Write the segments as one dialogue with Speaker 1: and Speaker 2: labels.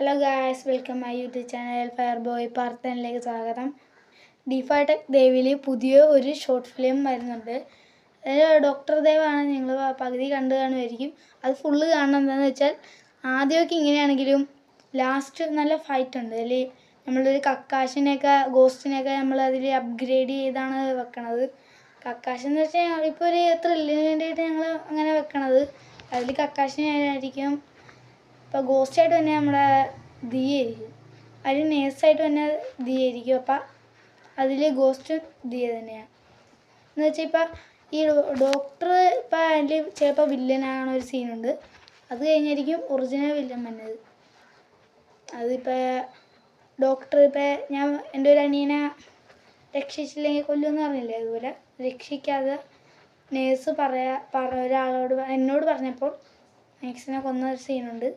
Speaker 1: Hello guys, welcome my YouTube channel fire boy പാർത്തനിലേക്ക് സ്വാഗതം. ഡിഫാടെക് ദേവിൽ പുതിയ ഒരു ഷോർട്ട് ഫിലിം വരുന്നുണ്ട്. ഡോക്ടർ ദേവാണ്, നിങ്ങൾ പകുതി കണ്ടു കാണുമായിരിക്കും. അത് ഫുള്ള് കാണണം. എന്താണെന്ന് വെച്ചാൽ ആദ്യമൊക്കെ ഇങ്ങനെയാണെങ്കിലും ലാസ്റ്റ് നല്ല ഫൈറ്റ് ഉണ്ട്. അതിൽ നമ്മളൊരു കക്കാശിനെയൊക്കെ ഗോസ്റ്റിനെയൊക്കെ നമ്മൾ അതിൽ അപ്ഗ്രേഡ് ചെയ്താണ് വെക്കണത്. കക്കാശെന്ന് വെച്ചാൽ ഞങ്ങളിപ്പോൾ ഒരു ത്രില്ലിന് വേണ്ടിയിട്ട് ഞങ്ങൾ അങ്ങനെ വെക്കണത്. അതിൽ കക്കാശിനായിരിക്കും. ഇപ്പോൾ ഗോസ്റ്റായിട്ട് തന്നെ നമ്മുടെ ദിയായിരിക്കും. അതിൽ നേഴ്സായിട്ട് തന്നെ ദിയായിരിക്കും. അപ്പം അതിൽ ഗോസ്റ്റും ദിയ തന്നെയാണ്. എന്ന് വെച്ചാൽ ഇപ്പം ഈ ഡോക്ടർ ഇപ്പം അതിൽ ചിലപ്പോൾ വില്ലനാകണ ഒരു സീനുണ്ട്. അത് കഴിഞ്ഞായിരിക്കും ഒറിജിനൽ വില്ലൻ വന്നത്. അതിപ്പോൾ ഡോക്ടർ ഇപ്പം ഞാൻ എൻ്റെ ഒരു അനിയനെ രക്ഷിച്ചില്ലെങ്കിൽ കൊല്ലുമെന്ന് പറഞ്ഞില്ലേ, അതുപോലെ രക്ഷിക്കാതെ നേഴ്സ് ഒരാളോട് എന്നോട് പറഞ്ഞപ്പോൾ നേഴ്സിനെ കൊന്ന ഒരു സീനുണ്ട്.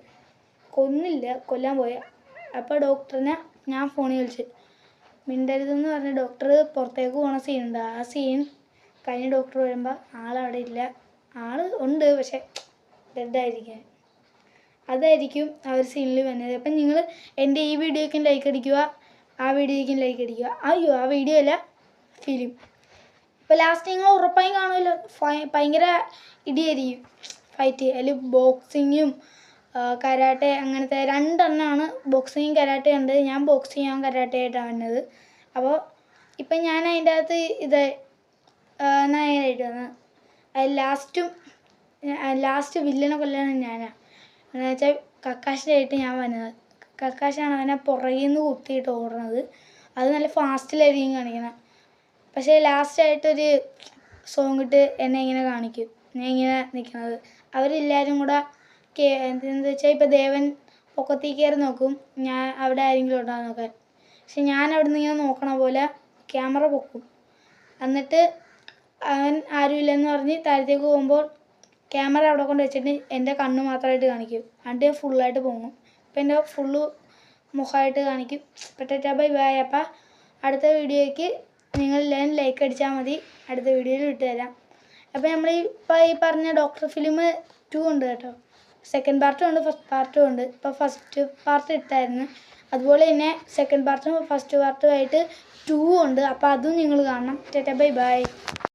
Speaker 1: കൊന്നില്ല, കൊല്ലാൻ പോയ. അപ്പോൾ ഡോക്ടറിനെ ഞാൻ ഫോണിൽ വിളിച്ച് മിണ്ടരുതെന്ന് പറഞ്ഞ് ഡോക്ടർ പുറത്തേക്ക് പോകുന്ന സീനുണ്ട്. ആ സീൻ കഴിഞ്ഞ് ഡോക്ടർ വരുമ്പോൾ ആളവിടെ ഇല്ല. ആൾ ഉണ്ട്, പക്ഷെ ഡെഡായിരിക്കും. അതായിരിക്കും ആ ഒരു സീനിൽ വന്നത്. അപ്പം നിങ്ങൾ എൻ്റെ ഈ വീഡിയോയ്ക്കും ലൈക്ക് അടിക്കുക, ആ വീഡിയോയ്ക്കും ലൈക്ക് അടിക്കുക. അയ്യോ, ആ വീഡിയോ അല്ല, ഫിലിം. ഇപ്പോൾ ലാസ്റ്റ് നിങ്ങൾ ഉറപ്പായും കാണുമല്ലോ. ഭയങ്കര ഇടിയായിരിക്കും ഫൈറ്റ്. അതിൽ ബോക്സിങ്ങും കരാട്ടെ അങ്ങനത്തെ രണ്ടെണ്ണമാണ്. ബോക്സിങ്ങും കരാട്ടെ ഉണ്ട്. ഞാൻ ബോക്സിങ്ങും കരാട്ടെ ആയിട്ടാണ് വന്നത്. അപ്പോൾ ഇപ്പം ഞാൻ അതിൻ്റെ അകത്ത് നായകനായിട്ട് വന്നത്. അത് ലാസ്റ്റ് വില്ലനെ കൊല്ലാണ് ഞാനാണ്. എന്ന് വെച്ചാൽ കക്കാശിനായിട്ട് ഞാൻ വന്നത്. കക്കാശാണ് അവനെ പുറകിൽ നിന്ന് കുത്തിയിട്ട് ഓടുന്നത്. അത് നല്ല ഫാസ്റ്റിലായിരിക്കും കാണിക്കണം. പക്ഷേ ലാസ്റ്റായിട്ടൊരു സോങ് ഇട്ട് എന്നെ ഇങ്ങനെ കാണിക്കും, ഞാൻ ഇങ്ങനെ നിൽക്കുന്നത്. അവരെല്ലാവരും കൂടെ എന്തെന്ന് വെച്ചാൽ ഇപ്പോൾ ദേവൻ പൊക്കത്തിൽ കയറി നോക്കും, ഞാൻ അവിടെ ആരെങ്കിലും ഉണ്ടാകും നോക്കാൻ. പക്ഷെ ഞാൻ അവിടെ നിന്ന് ഇങ്ങനെ നോക്കണ പോലെ ക്യാമറ പൊക്കും. എന്നിട്ട് അവൻ ആരുമില്ലെന്ന് പറഞ്ഞ് താഴത്തേക്ക് പോകുമ്പോൾ ക്യാമറ അവിടെ കൊണ്ട് വെച്ചിട്ട് എൻ്റെ കണ്ണ് മാത്രമായിട്ട് കാണിക്കും. എന്നിട്ട് ഞാൻ ഫുള്ളായിട്ട് പൊങ്ങും. അപ്പം എൻ്റെ ഫുള്ള് മുഖമായിട്ട് കാണിക്കും. പെട്ടെന്ന് ബൈ ബൈ. അപ്പം അടുത്ത വീഡിയോയ്ക്ക് നിങ്ങളെല്ലാവരും ലൈക്ക് അടിച്ചാൽ മതി. അടുത്ത വീഡിയോയിൽ ഇട്ട് തരാം. അപ്പോൾ നമ്മൾ ഈ പറഞ്ഞ ഡോക്ടർ ഫിലിം 2 ഉണ്ട് കേട്ടോ. സെക്കൻഡ് പാർട്ടും ഉണ്ട്, ഫസ്റ്റ് പാർട്ടും ഉണ്ട്. ഇപ്പോൾ ഫസ്റ്റ് പാർട്ട് ഇട്ടായിരുന്നു. അതുപോലെ തന്നെ സെക്കൻഡ് പാർട്ടും ഫസ്റ്റ് പാർട്ടും ആയിട്ട് 2 ഉണ്ട്. അപ്പോൾ അതും നിങ്ങൾ കാണണം. Bye bye.